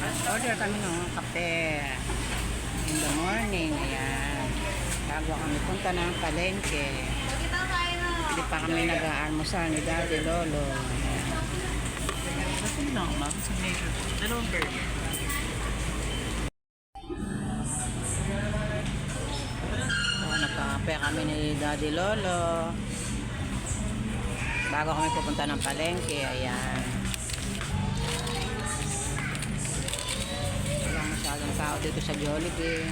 Order kami ng kape in the morning. Ayan. Bago kami punta ng palengke. Hindi pa kami nag-aalmusal ni Daddy Lolo. Ayan. Kasi lang, ma'am, sa major. Dalawang burger. So, nagkakape kami ni Daddy Lolo. Bago kami pupunta ng palengke. Ayan. Walang masyadong tao dito sa Jollibee.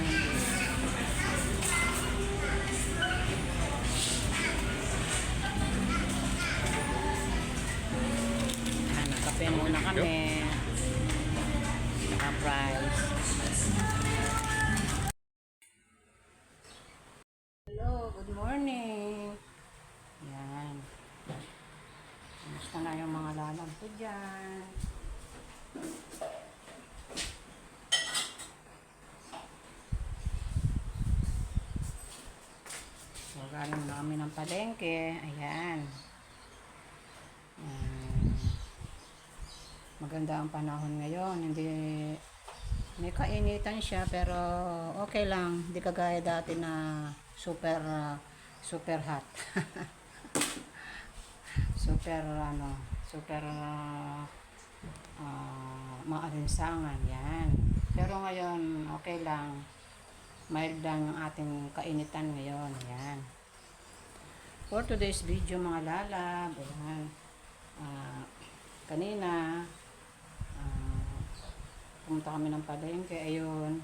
Kape muna kami. Naka-price. Hello, good morning. Yan. Kamusta na yung mga lalab ko dyan? So, galing na kami ng palengke. Ayan. Maganda ang panahon ngayon. Hindi may kainitan siya pero okay lang. Hindi kagaya dati na super super hot. super maalinsangan yan. Pero ngayon okay lang. Mild lang yung ating kainitan ngayon. Yan. For today's video mga lalab, ayan. Kanina pumunta kami ng palengke, ayun,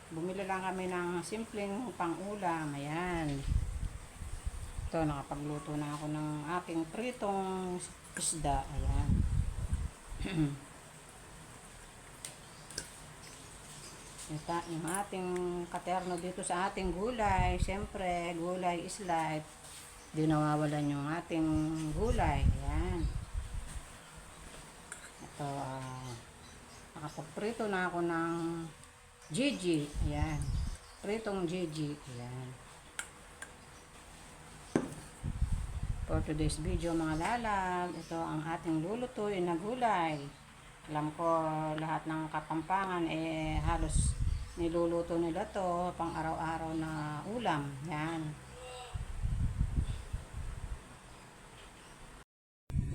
bumili lang kami ng simpleng pang-ulam. Ayan, ito, nakapagluto na ako ng aking pritong isda. Ayan. Yung ating katerno dito sa ating gulay. Siyempre, gulay is life. Di nawawalan yung ating gulay. Ayan. Ito, nakapagprito na ako ng Gigi. Ayan. Pritong Gigi. Ayan. For today's video mga lalab, ito ang ating lulutuin na gulay. Alam ko lahat ng Kapampangan halos niluluto nila to pang araw-araw na ulam. Yan.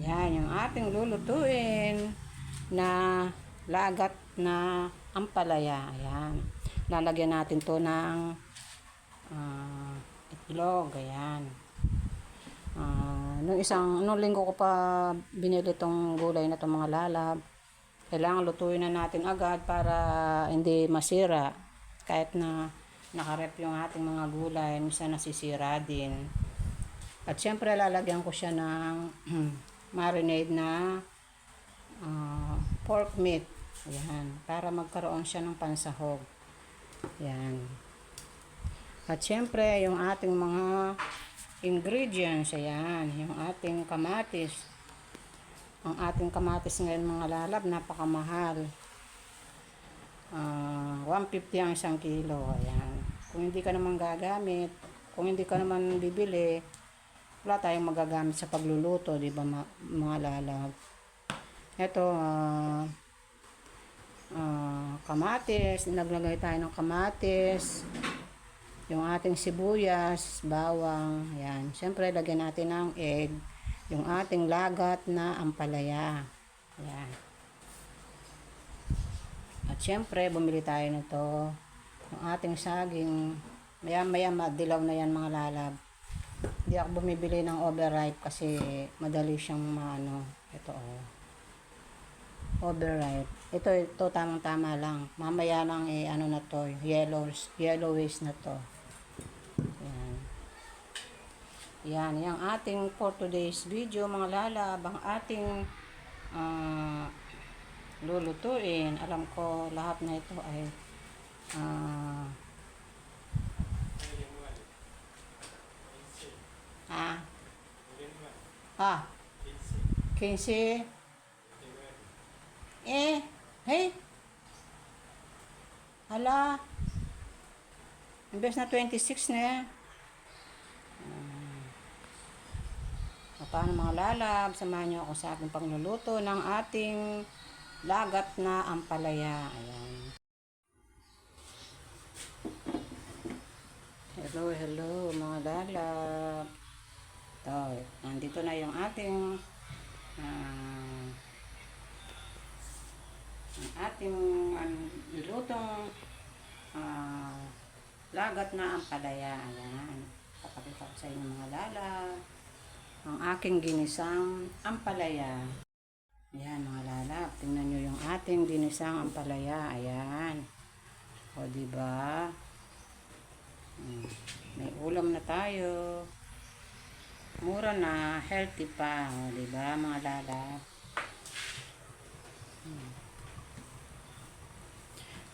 Yan yung ating lulutuin na lagat na ampalaya. Ayan. Lalagyan natin to ng itlog. Ayan. Nung linggo ko pa binili tong gulay na tong mga lalab. Kailangan lutuin na natin agad para hindi masira. Kahit na nakarep yung ating mga gulay, minsan nasisira din. At syempre lalagyan ko siya ng marinade na pork meat. Ayan, para magkaroon siya ng pansahog. Ayan. At syempre, yung ating mga ingredients, ayan, yung ating kamatis. Ang ating kamatis ngayon mga lalab, napakamahal. 150 ang 1 kilo. Ayan. Kung hindi ka naman gagamit, kung hindi ka naman bibili, wala tayong magagamit sa pagluluto, di ba mga lalab? Ito, kamatis, naglagay tayo ng kamatis, yung ating sibuyas, bawang, ayan. Siyempre, lagyan natin ng egg, yung ating lagat na ampalaya. Ayan. At siyempre, bumili tayo nito, yung ating saging, maya-maya madilaw na yan mga lalab. Hindi ako bumibili ng overripe kasi madali siyang ito overripe. Ito tamang-tama lang. Mamaya lang na to, yellowish na to. Yan. Yan, yung ating for today's video mga lalab, ang ating lulutuin. Alam ko lahat na ito ay ah 15 hey, hala, imbes na 26 na yan. Paano mga lalab, samahan nyo ako sa ating pagluluto ng ating lagat na ampalaya. Ayan. Hello mga lalab. Ito, nandito na yung ating nilutong lagat na ampalaya. Ayan. Papakita ko sa inyo mga lalab ang aking ginisang ampalaya. Ayan mga lalab, tingnan nyo yung ating ginisang ampalaya. Ayan. O diba? May ulam na tayo. Mura na, healthy pa. O diba mga lalab?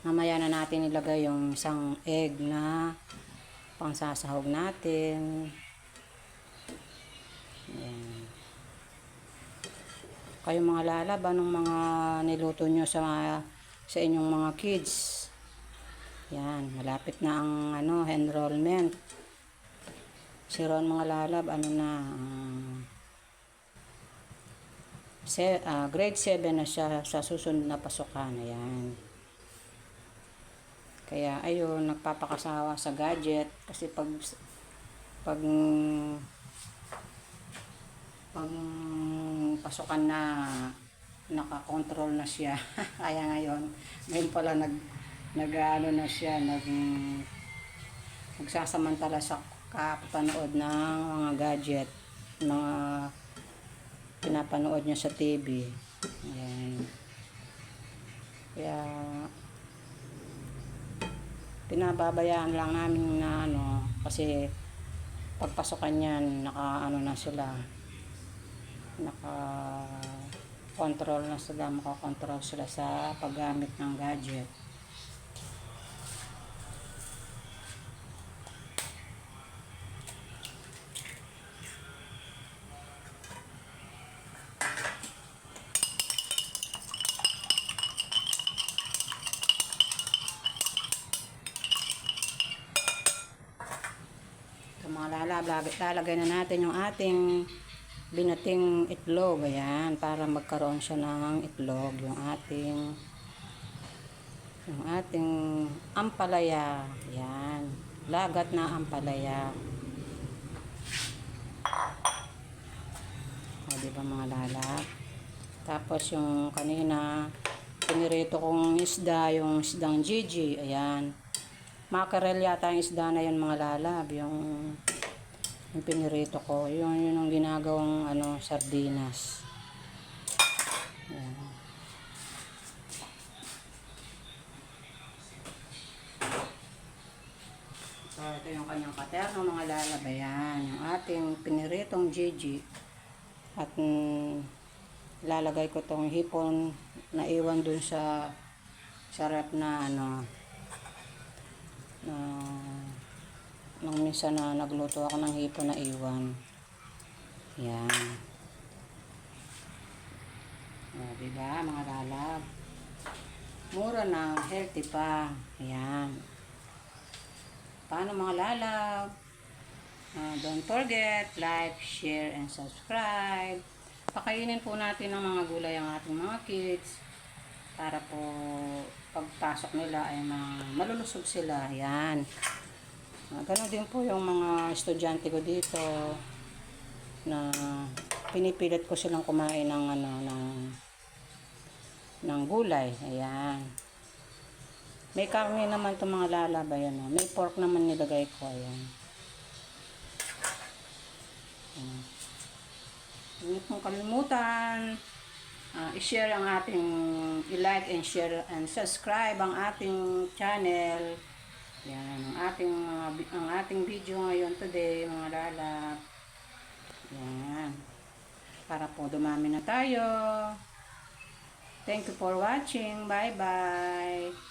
Mamaya na natin ilagay yung isang egg na pangsasahog natin. Ayan. Kayo mga lalab, anong mga niluto nyo sa inyong mga kids? Yan, malapit na ang enrollment. Si Ron mga lalab, grade 7 na siya sa susunod na pasukan. Ayan. Kaya ayun, nagpapakasawa sa gadget kasi pag pasukan na, nakakontrol na siya. Kaya ngayon pala na siya, nagsasamantala sa kapanood ng mga gadget, mga pinapanood niya sa TV. Ayan. Kaya pinababayaan lang namin na kasi pagpasukan niyan, na sila, makakontrol sila sa paggamit ng gadget. Ito mga lalab, lalagay na natin yung ating binating itlog. Ayan, para magkaroon siya ng itlog, yung ating ampalaya. Ayan, lagat na ampalaya. O diba mga lalab? Tapos yung kanina pinirito kong isda, yung isdang Gigi. Ayan, mackerel yata yung isda na yun mga lalab, yung pinirito ko. Yun ang ginagawang sardinas. Ayan. So ito yung kanyang paterno mga lalab. Ayan, yung ating piniritong Gigi. At lalagay ko tong hipon na iwan dun sa rep na nung minsan na nagluto ako ng hipon na iwan. Yan. O, diba mga lalab? Mura na, healthy pa. Ayan. Paano mga lalab? Don't forget, like, share, and subscribe. Pakainin po natin ng mga gulay ang ating mga kids para po pagpasok nila ay malulusog sila. Ayan. Ganon din po yung mga estudyante ko dito na pinipilit ko silang kumain ng gulay. Ayan. May karne naman itong mga lalab. Ayan. May pork naman nilagay ko. Ayan. Huwag mong kalimutan i-share ang i-like and share and subscribe ang ating channel. Yan, ang ating video ngayon today, mga lalab. Yan. Para po dumami na tayo. Thank you for watching. Bye-bye.